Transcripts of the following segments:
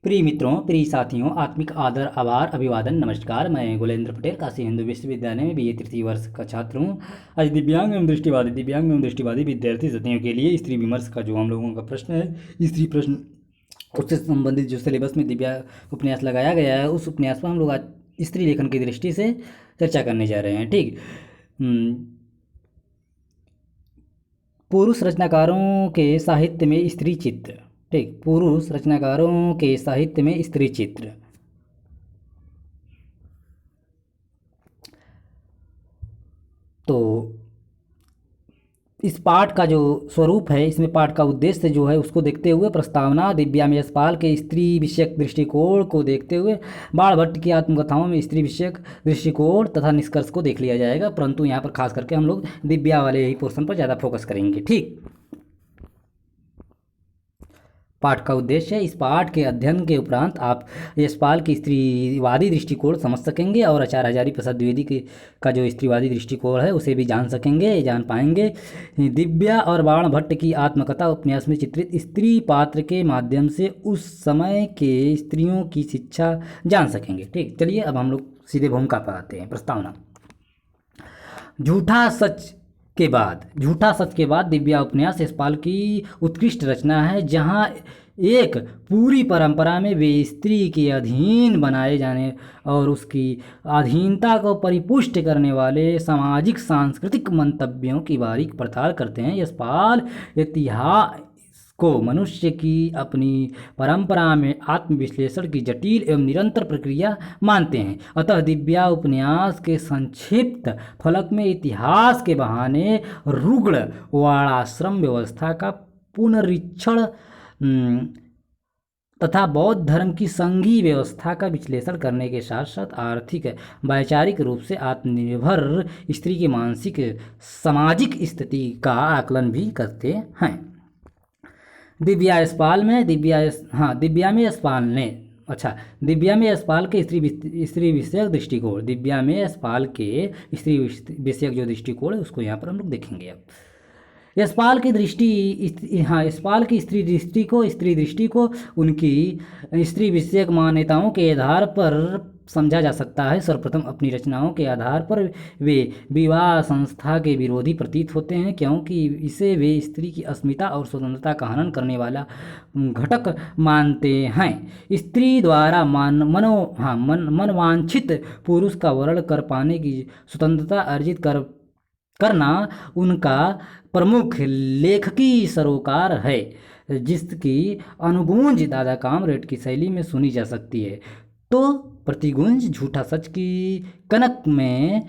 प्रिय मित्रों, प्रिय साथियों, आत्मिक आदर, आभार, अभिवादन, नमस्कार। मैं गुलेंद्र पटेल काशी हिंदू विश्वविद्यालय में बीए तृतीय वर्ष का छात्र हूँ। आज दिव्यांग एवं दृष्टिवादी विद्यार्थी सतियों के लिए स्त्री विमर्श का जो हम लोगों का प्रश्न है, स्त्री प्रश्न, उससे संबंधित जो सिलेबस में दिव्या उपन्यास लगाया गया है, उस उपन्यास पर हम लोग आज स्त्री लेखन की दृष्टि से चर्चा करने जा रहे हैं। ठीक, पुरुष रचनाकारों के साहित्य में स्त्री चित्र। ठीक, पुरुष रचनाकारों के साहित्य में स्त्री चित्र। तो इस पाठ का जो स्वरूप है, इसमें पाठ का उद्देश्य जो है उसको देखते हुए प्रस्तावना दिव्या में यशपाल के स्त्री विषयक दृष्टिकोण को देखते हुए बाण भट्ट की आत्मकथाओं में स्त्री विषयक दृष्टिकोण तथा निष्कर्ष को देख लिया जाएगा, परंतु यहाँ पर खास करके हम लोग दिव्या वाले ही पोर्शन पर ज़्यादा फोकस करेंगे। ठीक, पाठ का उद्देश्य है, इस पाठ के अध्ययन के उपरांत आप यशपाल की स्त्रीवादी दृष्टिकोण समझ सकेंगे और आचार्य हजारी प्रसाद द्विवेदी का जो स्त्रीवादी दृष्टिकोण है उसे भी जान पाएंगे। दिव्या और बाण भट्ट की आत्मकथा उपन्यास में चित्रित स्त्री पात्र के माध्यम से उस समय के स्त्रियों की शिक्षा जान सकेंगे। ठीक, चलिए अब हम लोग सीधे भूमिका पर आते हैं। प्रस्तावना। झूठा सच के बाद दिव्या उपन्यास यशपाल की उत्कृष्ट रचना है, जहां एक पूरी परंपरा में वे स्त्री के अधीन बनाए जाने और उसकी अधीनता को परिपुष्ट करने वाले सामाजिक सांस्कृतिक मंतव्यों की बारीक पड़ताल करते हैं। यशपाल इतिहास को मनुष्य की अपनी परंपरा में आत्मविश्लेषण की जटिल एवं निरंतर प्रक्रिया मानते हैं। अतः दिव्या उपन्यास के संक्षिप्त फलक में इतिहास के बहाने रुग्ण वर्णाश्रम व्यवस्था का पुनरीक्षण तथा बौद्ध धर्म की संघीय व्यवस्था का विश्लेषण करने के साथ साथ आर्थिक वैचारिक रूप से आत्मनिर्भर स्त्री की मानसिक सामाजिक स्थिति का आकलन भी करते हैं। दिव्या में यशपाल के स्त्री विषयक दृष्टिकोण। दिव्या में यशपाल के स्त्री विषयक जो दृष्टिकोण है उसको यहाँ पर हम लोग देखेंगे। अब यशपाल की स्त्री दृष्टि को उनकी स्त्री विषयक मान्यताओं के आधार पर समझा जा सकता है। सर्वप्रथम अपनी रचनाओं के आधार पर वे विवाह संस्था के विरोधी प्रतीत होते हैं, क्योंकि इसे वे स्त्री की अस्मिता और स्वतंत्रता का हनन करने वाला घटक मानते हैं। स्त्री द्वारा मनवांछित पुरुष का वर्ण कर पाने की स्वतंत्रता अर्जित करना उनका प्रमुख लेखकी सरोकार है, जिसकी अनुगूंज दादा कामरेड की शैली में सुनी जा सकती है। तो प्रतिगुंज झूठा सच की कनक में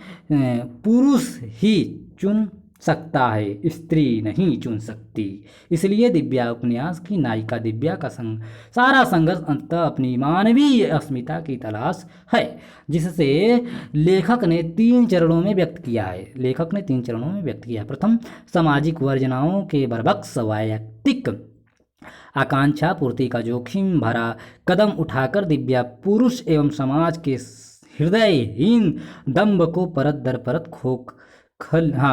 पुरुष ही चुन सकता है, स्त्री नहीं चुन सकती। इसलिए दिव्या उपन्यास की नायिका दिव्या का सारा संघर्ष अंततः अपनी मानवीय अस्मिता की तलाश है, जिससे लेखक ने 3 चरणों में व्यक्त किया है। प्रथम, सामाजिक वर्जनाओं के बर्बक्स वैयक्तिक आकांक्षा पूर्ति का जोखिम भरा कदम उठाकर दिव्या पुरुष एवं समाज के हृदयहीन दंभ को परत दर परत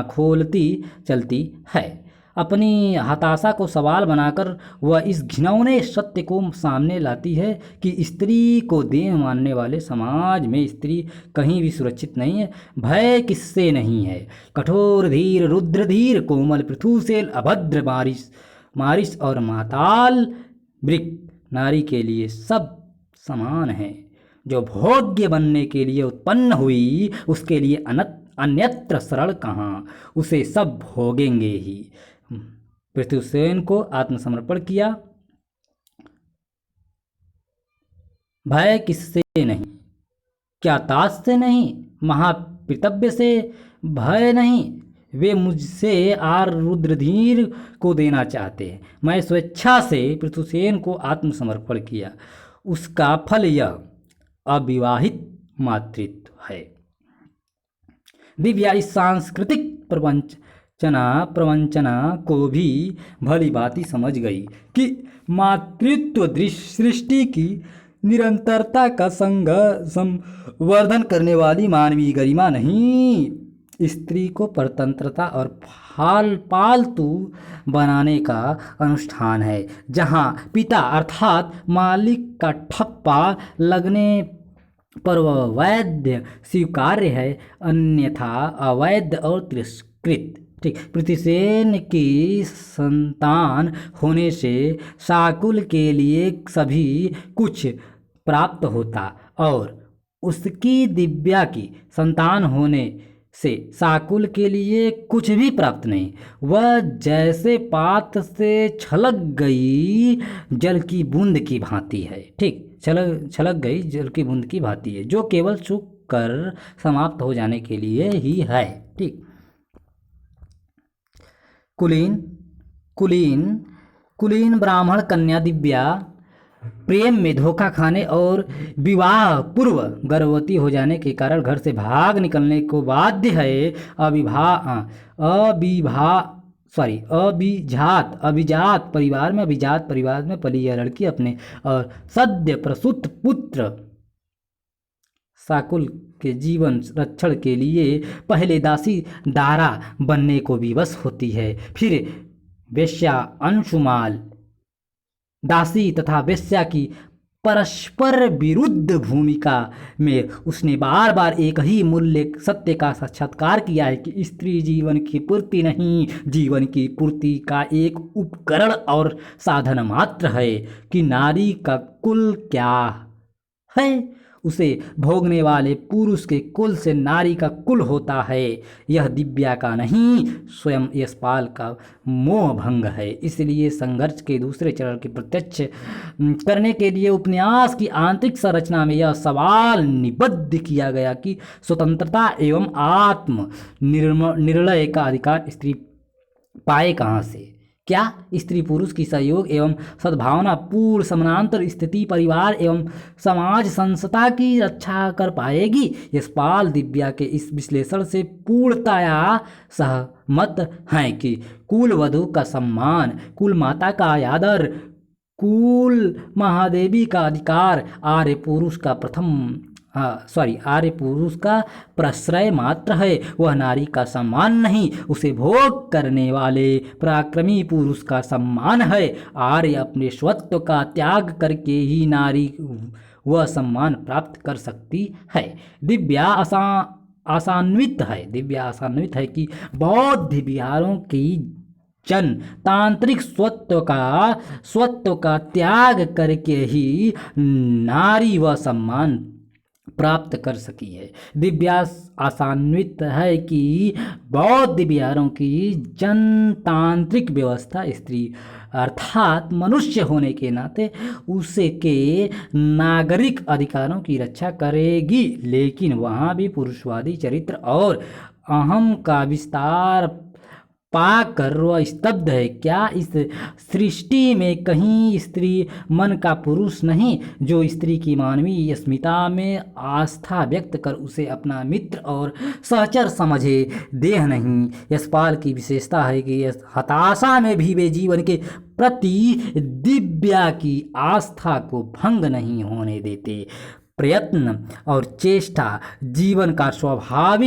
खोलती चलती है। अपनी हताशा को सवाल बनाकर वह इस घिनौने सत्य को सामने लाती है कि स्त्री को देह मानने वाले समाज में स्त्री कहीं भी सुरक्षित नहीं है। भय किससे नहीं है। कठोर धीर, रुद्रधीर, कोमल, पृथुशैल, अभद्र, मारिस और माताल वृक नारी के लिए सब समान है। जो भोग्य बनने के लिए उत्पन्न हुई, उसके लिए अन्यत्र शरण कहाँ, उसे सब भोगेंगे ही। पृथुसेन को आत्मसमर्पण किया। भय किससे नहीं, क्या ताश से नहीं, महापितव्य से भय नहीं। वे मुझसे आर रुद्रधीर को देना चाहते हैं। मैं स्वेच्छा से पृथुसेन को आत्मसमर्पण किया। उसका फल यह अविवाहित मातृत्व है। दिव्या इस सांस्कृतिक प्रवंचना को भी भली भांति समझ गई कि मातृत्व सृष्टि की निरंतरता का संवर्धन करने वाली मानवीय गरिमा नहीं, स्त्री को परतंत्रता और पालतू बनाने का अनुष्ठान है, जहाँ पिता अर्थात मालिक का ठप्पा लगने पर वह वैध स्वीकार्य है, अन्यथा अवैध और तिरस्कृत। ठीक, पृथ्वीसेन की संतान होने से शाकुल के लिए सभी कुछ प्राप्त होता और उसकी दिव्या की संतान होने से शाकुल के लिए कुछ भी प्राप्त नहीं। वह जैसे पात्र से छलक गई जल की बूंद की भांति है। ठीक, छलक गई जल की बूंद की भांति है, जो केवल सूख कर समाप्त हो जाने के लिए ही है। ठीक, कुलीन कुलीन कुलीन ब्राह्मण कन्या दिव्या प्रेम में धोखा खाने और विवाह पूर्व गर्भवती हो जाने के कारण घर से भाग निकलने को बाध्य है। अभिजात परिवार में पली यह लड़की अपने और सद्य प्रसूत पुत्र शाकुल के जीवन रक्षण के लिए पहले दासी दारा बनने को विवश होती है। फिर वेश्या अंशुमाल दासी तथा वेश्या की परस्पर विरुद्ध भूमिका में उसने बार बार एक ही मूल्य सत्य का साक्षात्कार किया है कि स्त्री जीवन की पूर्ति नहीं, जीवन की पूर्ति का एक उपकरण और साधन मात्र है। कि नारी का कुल क्या है, उसे भोगने वाले पुरुष के कुल से नारी का कुल होता है। यह दिव्या का नहीं, स्वयं यशपाल का मोह भंग है। इसलिए संघर्ष के दूसरे चरण के प्रत्यक्ष करने के लिए उपन्यास की आंतरिक संरचना में यह सवाल निबद्ध किया गया कि स्वतंत्रता एवं आत्म निर्णय का अधिकार स्त्री पाए कहाँ से। क्या स्त्री पुरुष की सहयोग एवं सद्भावना पूर्ण समानांतर स्थिति परिवार एवं समाज संस्था की रक्षा कर पाएगी? यशपाल दिव्या के इस विश्लेषण से पूर्णतया सहमत हैं कि कुल वधु का सम्मान, कुल माता का आदर, कुल महादेवी का अधिकार आर्य पुरुष का प्रश्रय मात्र है। वह नारी का सम्मान नहीं, उसे भोग करने वाले पराक्रमी पुरुष का सम्मान है। आर्य अपने स्वत्व का त्याग करके ही नारी वह सम्मान प्राप्त कर सकती है। दिव्या आशान्वित है कि बौद्ध विहारों की जन तांत्रिक स्वत्व का त्याग करके ही नारी वह सम्मान प्राप्त कर सकी है। दिव्या आशान्वित है कि बौद्ध विहारों की जनतांत्रिक व्यवस्था स्त्री अर्थात मनुष्य होने के नाते उसके नागरिक अधिकारों की रक्षा करेगी, लेकिन वहाँ भी पुरुषवादी चरित्र और अहम का विस्तार पाकर वह स्तब्ध है। क्या इस सृष्टि में कहीं स्त्री मन का पुरुष नहीं, जो स्त्री की मानवीय अस्मिता में आस्था व्यक्त कर उसे अपना मित्र और सहचर समझे? देह नहीं। यशपाल की विशेषता है कि हताशा में भी वे जीवन के प्रति दिव्या की आस्था को भंग नहीं होने देते। प्रयत्न और चेष्टा जीवन का स्वभाव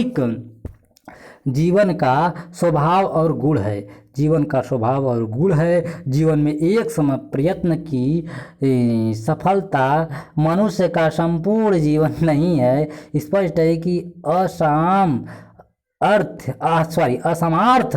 और गुण है। जीवन में एक समय प्रयत्न की सफलता मनुष्य का संपूर्ण जीवन नहीं है। स्पष्ट है कि असमर्थ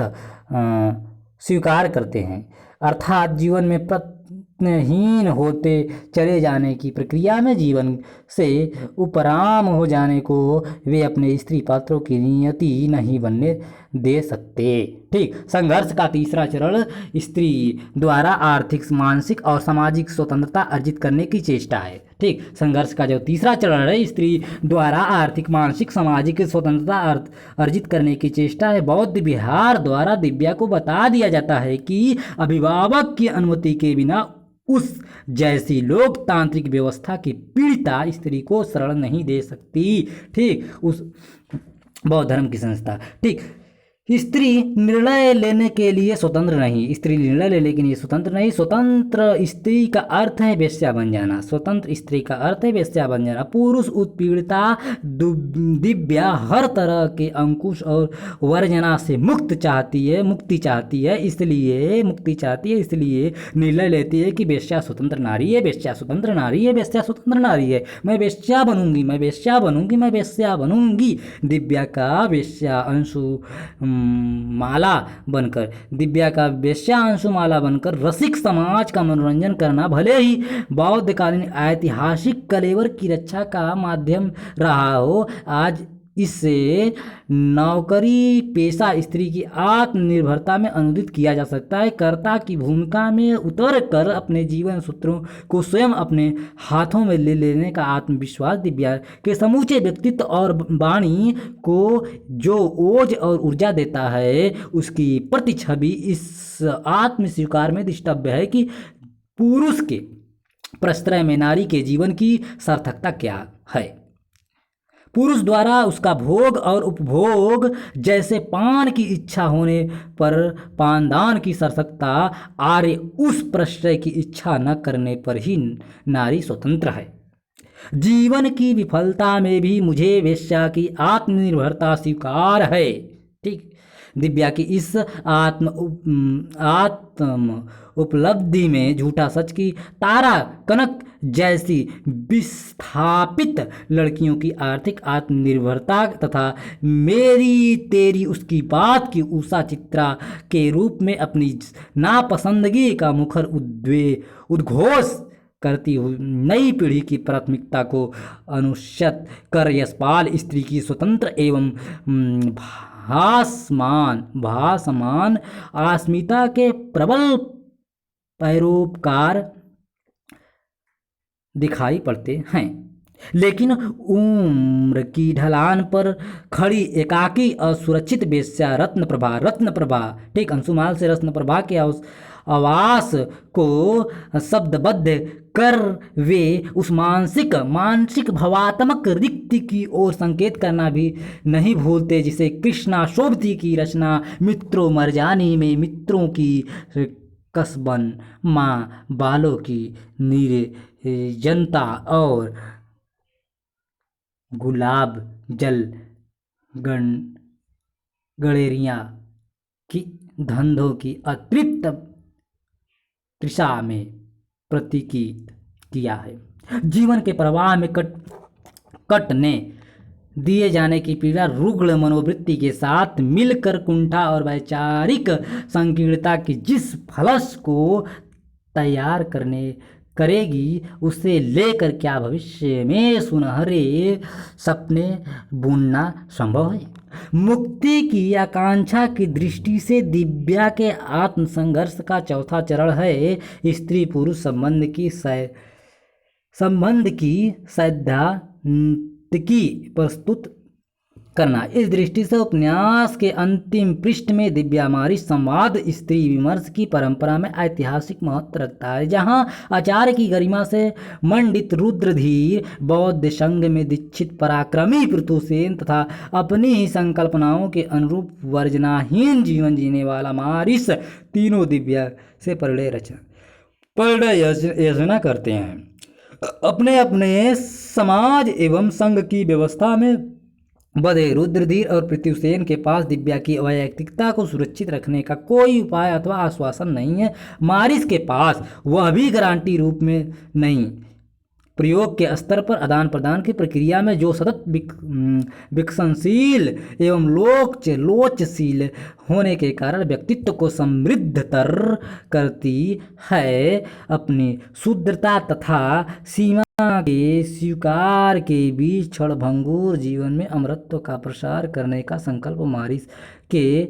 स्वीकार करते हैं, अर्थात जीवन में प्रयत्नहीन होते चले जाने की प्रक्रिया में जीवन से उपराम हो जाने को वे अपने स्त्री पात्रों की नियति नहीं बनने दे सकते। ठीक, संघर्ष का तीसरा चरण स्त्री द्वारा आर्थिक, मानसिक और सामाजिक स्वतंत्रता अर्जित करने की चेष्टा है। ठीक, संघर्ष का जो तीसरा चरण है स्त्री द्वारा आर्थिक, मानसिक, सामाजिक स्वतंत्रता अर्जित करने की चेष्टा है। बौद्ध विहार द्वारा दिव्या को बता दिया जाता है कि अभिभावक की अनुमति के बिना उस जैसी लोकतांत्रिक व्यवस्था की पीड़िता स्त्री को शरण नहीं दे सकती। ठीक, उस बौद्ध धर्म की संस्था। ठीक, स्त्री निर्णय लेने के लिए स्वतंत्र नहीं, स्त्री निर्णय लेने के लिए स्वतंत्र नहीं। स्वतंत्र स्त्री का अर्थ है वेश्या बन जाना, स्वतंत्र स्त्री का अर्थ है वेश्या बन जाना। पुरुष उत्पीड़िता दिव्या हर तरह के अंकुश और वर्जना से मुक्ति चाहती है, इसलिए निर्णय लेती है कि वेश्या स्वतंत्र नारी है, वेश्या स्वतंत्र नारी है, वेश्या स्वतंत्र नारी है। मैं वेश्या बनूंगी, मैं वेश्या बनूंगी, मैं वेश्या बनूंगी। दिव्या का वेश्या अंशु दिव्या का वेश्यांशु माला बनकर रसिक समाज का मनोरंजन करना भले ही बौद्धकालीन ऐतिहासिक कलेवर की रक्षा का माध्यम रहा हो, आज इससे नौकरी पेशा स्त्री की आत्मनिर्भरता में अनुदित किया जा सकता है। कर्ता की भूमिका में उतर कर अपने जीवन सूत्रों को स्वयं अपने हाथों में ले लेने का आत्मविश्वास दिव्या के समूचे व्यक्तित्व और वाणी को जो ओज और ऊर्जा देता है, उसकी प्रतिछवि इस आत्म स्वीकार में दृष्टव्य है कि पुरुष के प्रश्रय में नारी के जीवन की सार्थकता क्या है। पुरुष द्वारा उसका भोग और उपभोग, जैसे पान की इच्छा होने पर पानदान की सार्थकता, आर्य उस प्रश्रय की इच्छा न करने पर ही नारी स्वतंत्र है। जीवन की विफलता में भी मुझे वेश्या की आत्मनिर्भरता स्वीकार है। ठीक, दिव्या की इस आत्म उपलब्धि में झूठा सच की तारा कनक जैसी विस्थापित लड़कियों की आर्थिक आत्मनिर्भरता तथा मेरी तेरी उसकी बात की उषा चित्रा के रूप में अपनी नापसंदगी का मुखर उद्घोष करती हुई नई पीढ़ी की प्राथमिकता को अनुशत कर यशपाल स्त्री की स्वतंत्र एवं भासमान अस्मिता के प्रबल पैरोकार दिखाई पड़ते हैं। लेकिन उम्र की ढलान पर खड़ी एकाकी असुरक्षित वेश्या रत्नप्रभा ठीक अंशुमाल से रत्नप्रभा के आवास को शब्दबद्ध कर वे उस मानसिक भवात्मक रिक्ति की ओर संकेत करना भी नहीं भूलते, जिसे कृष्णा शोभती की रचना मित्रों मरजानी में मित्रों की कसबन माँ बालों की नीरे जनता और गुलाब जल गणेरियाँ की धंधों की अतृप्त तृषा में प्रतीकित किया है। जीवन के प्रवाह में कटने दिए जाने की पीड़ा रुग्ण मनोवृत्ति के साथ मिलकर कुंठा और वैचारिक संकीर्णता की जिस फलस को तैयार करेगी, उसे लेकर क्या भविष्य में सुनहरे सपने बुनना संभव है। मुक्ति की आकांक्षा की दृष्टि से दिव्या के आत्मसंघर्ष का चौथा चरण है स्त्री पुरुष संबंध की सैद्धांतिकी प्रस्तुत करना। इस दृष्टि से उपन्यास के अंतिम पृष्ठ में दिव्या मारिस संवाद स्त्री विमर्श की परंपरा में ऐतिहासिक महत्व रखता है, जहां आचार्य की गरिमा से मंडित रुद्रधीर बौद्ध संघ में दीक्षित पराक्रमी पृथुसेन तथा अपनी ही संकल्पनाओं के अनुरूप वर्जनाहीन जीवन जीने वाला मारिस तीनों दिव्या से परिणय योजना करते हैं। अपने अपने समाज एवं संघ की व्यवस्था में बधे रुद्रधीर और पृथुसेन के पास दिव्या की वैयक्तिकता को सुरक्षित रखने का कोई उपाय अथवा आश्वासन नहीं है। मारिस के पास वह भी गारंटी रूप में नहीं। प्रयोग के स्तर पर आदान प्रदान की प्रक्रिया में जो सतत विकसनशील एवं लोचशील होने के कारण व्यक्तित्व को समृद्धतर करती है, अपनी शुद्धता तथा सीमा के स्वीकार के बीच क्षणभंगुर जीवन में अमरत्व का प्रसार करने का संकल्प मारिस के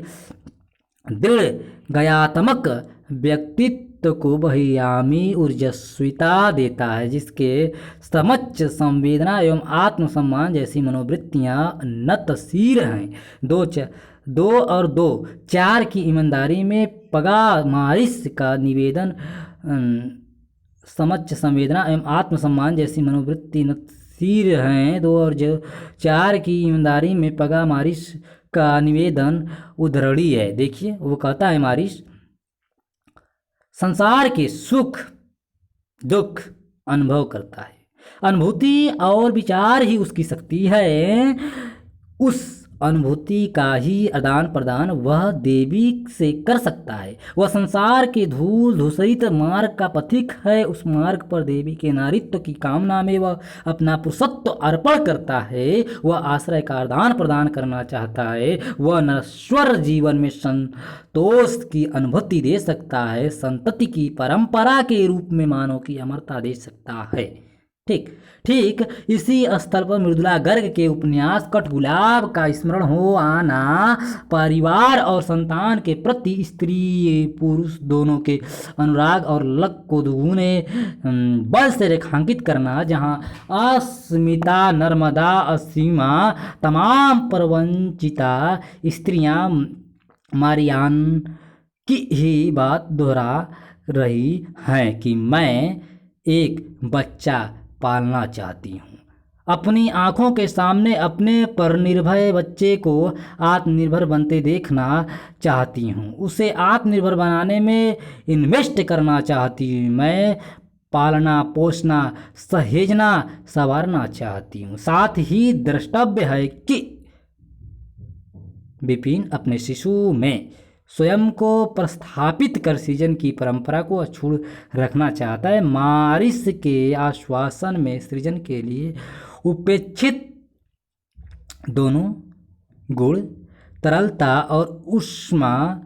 दृढ़ गयात्मक व्यक्तित्व को बहियामी ऊर्जस्विता देता है, जिसके समक्ष संवेदना एवं आत्मसम्मान जैसी मनोवृत्तियां नतशीर हैं। 2 और 2 4 की ईमानदारी में पगा मारिस का निवेदन समक्ष संवेदना एवं आत्मसम्मान जैसी मनोवृत्ति नतशीर हैं। 2 और 4 की ईमानदारी में पगा मारिस का निवेदन उद्धरणीय है। देखिए वो कहता है मारिस, संसार के सुख दुख अनुभव करता है, अनुभूति और विचार ही उसकी शक्ति है। उस अनुभूति का ही आदान प्रदान वह देवी से कर सकता है। वह संसार के धूल धूसरित मार्ग का पथिक है। उस मार्ग पर देवी के नारित्व की कामना में वह अपना पुरुषत्व अर्पण करता है। वह आश्रय का आदान प्रदान करना चाहता है। वह नश्वर जीवन में संतोष की अनुभूति दे सकता है, संतति की परंपरा के रूप में मानव की अमरता दे सकता है। ठीक ठीक इसी स्थल पर मृदुला गर्ग के उपन्यास कठगुलाब का स्मरण हो आना परिवार और संतान के प्रति स्त्री पुरुष दोनों के अनुराग और लग को दुगुने बल से रेखांकित करना, जहाँ अस्मिता नर्मदा असीमा तमाम प्रवंचिता स्त्रियां मारियान की ही बात दोहरा रही हैं कि मैं एक बच्चा पालना चाहती हूँ। अपनी आँखों के सामने अपने पर निर्भय बच्चे को आत्मनिर्भर बनते देखना चाहती हूँ। उसे आत्मनिर्भर बनाने में इन्वेस्ट करना चाहती हूँ। मैं पालना पोषना सहेजना संवारना चाहती हूँ। साथ ही द्रष्टव्य है कि विपिन अपने शिशु में स्वयं को प्रस्थापित कर सृजन की परंपरा को अक्षुण्ण रखना चाहता है। मारिस के आश्वासन में सृजन के लिए उपेक्षित दोनों गुण तरलता और ऊष्मा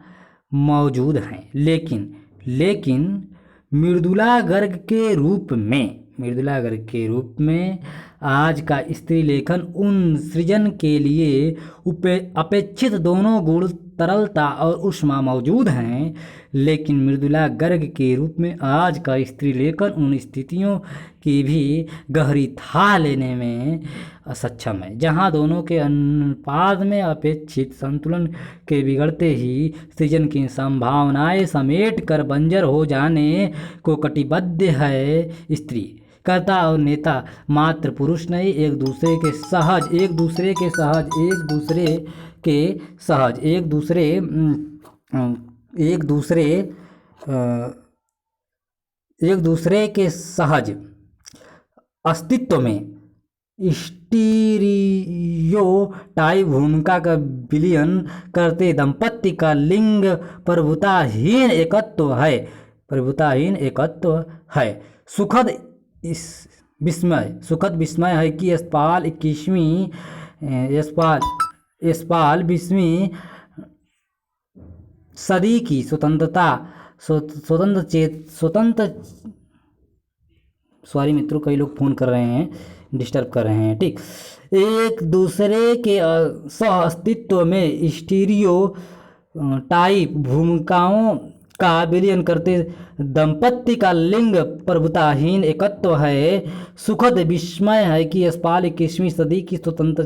मौजूद हैं, लेकिन मृदुला गर्ग के रूप में आज का स्त्री लेखन उन सृजन के लिए अपेक्षित दोनों गुण तरलता और ऊष्मा मौजूद हैं, लेकिन मृदुला गर्ग के रूप में आज का स्त्री लेखन उन स्थितियों की भी गहरी था लेने में सक्षम है, जहां दोनों के अनुपात में अपेक्षित संतुलन के बिगड़ते ही सृजन की संभावनाएं समेट कर बंजर हो जाने को कटिबद्ध है। स्त्री कर्ता और नेता मात्र पुरुष नहीं, एक दूसरे के सहज अस्तित्व में स्टीरियोटाइप भूमिका का विलयन करते दंपत्ति का लिंग प्रभुताहीन एकत्व है। सुखद विस्मय है कि यशपाल 20वीं सदी की सॉरी मित्रों, कई लोग फ़ोन कर रहे हैं, डिस्टर्ब कर रहे हैं। ठीक, एक दूसरे के सह अस्तित्व में स्टीरियो टाइप भूमिकाओं का विलयन करते दंपत्ति का लिंग प्रभुताहीन एकत्व है। सुखद विस्मय है कि यशपाल 21वीं सदी की स्वतंत्र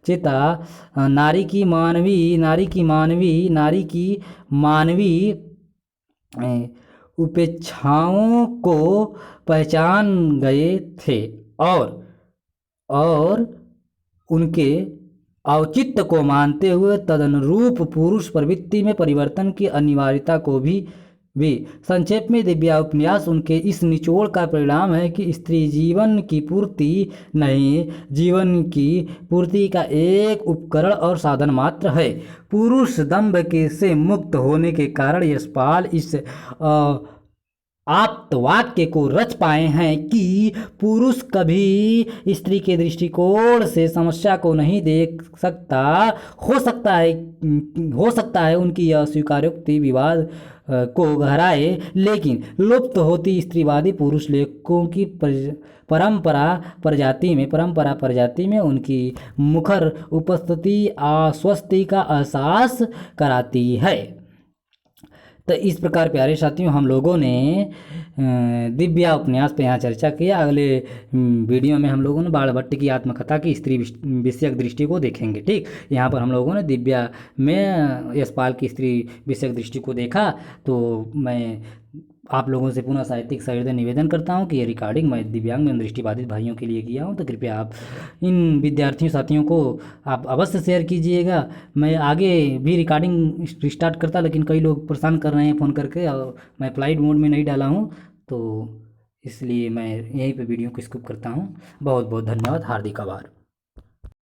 चेता नारी की मानवीय उपेक्षाओं को पहचान गए थे और उनके औचित्य को मानते हुए तदनुरूप पुरुष प्रवृत्ति में परिवर्तन की अनिवार्यता को भी संक्षेप में दिव्या उपन्यास उनके इस निचोड़ का परिणाम है कि स्त्री जीवन की पूर्ति नहीं, जीवन की पूर्ति का एक उपकरण और साधन मात्र है। पुरुष दंभ के से मुक्त होने के कारण यशपाल इस आप्त वाक्य को रच पाए हैं कि पुरुष कभी स्त्री के दृष्टिकोण से समस्या को नहीं देख सकता। हो सकता है उनकी यह स्वीकारोक्ति विवाद को गहराए, लेकिन लुप्त होती स्त्रीवादी पुरुष लेखकों की परंपरा प्रजाति में उनकी मुखर उपस्थिति आश्वस्ति का एहसास कराती है। तो इस प्रकार प्यारे साथियों, हम लोगों ने दिव्या उपन्यास पे यहाँ चर्चा किया। अगले वीडियो में हम लोगों ने बाणभट्ट की आत्मकथा की स्त्री विषयक दृष्टि को देखेंगे। ठीक, यहाँ पर हम लोगों ने दिव्या में यशपाल की स्त्री विषयक दृष्टि को देखा। तो मैं आप लोगों से पुनः साहित्यिक सहृदय निवेदन करता हूँ कि ये रिकॉर्डिंग मैं दिव्यांग एवं दृष्टिबाधित भाइयों के लिए किया हूँ, तो कृपया आप इन विद्यार्थियों साथियों को आप अवश्य शेयर कीजिएगा। मैं आगे भी रिकॉर्डिंग रिस्टार्ट करता, लेकिन कई लोग परेशान कर रहे हैं फ़ोन करके, और मैं फ्लाइट मोड में नहीं डाला हूँ, तो इसलिए मैं यहीं पे वीडियो को स्किप करता हूँ। बहुत बहुत धन्यवाद, हार्दिक आभार।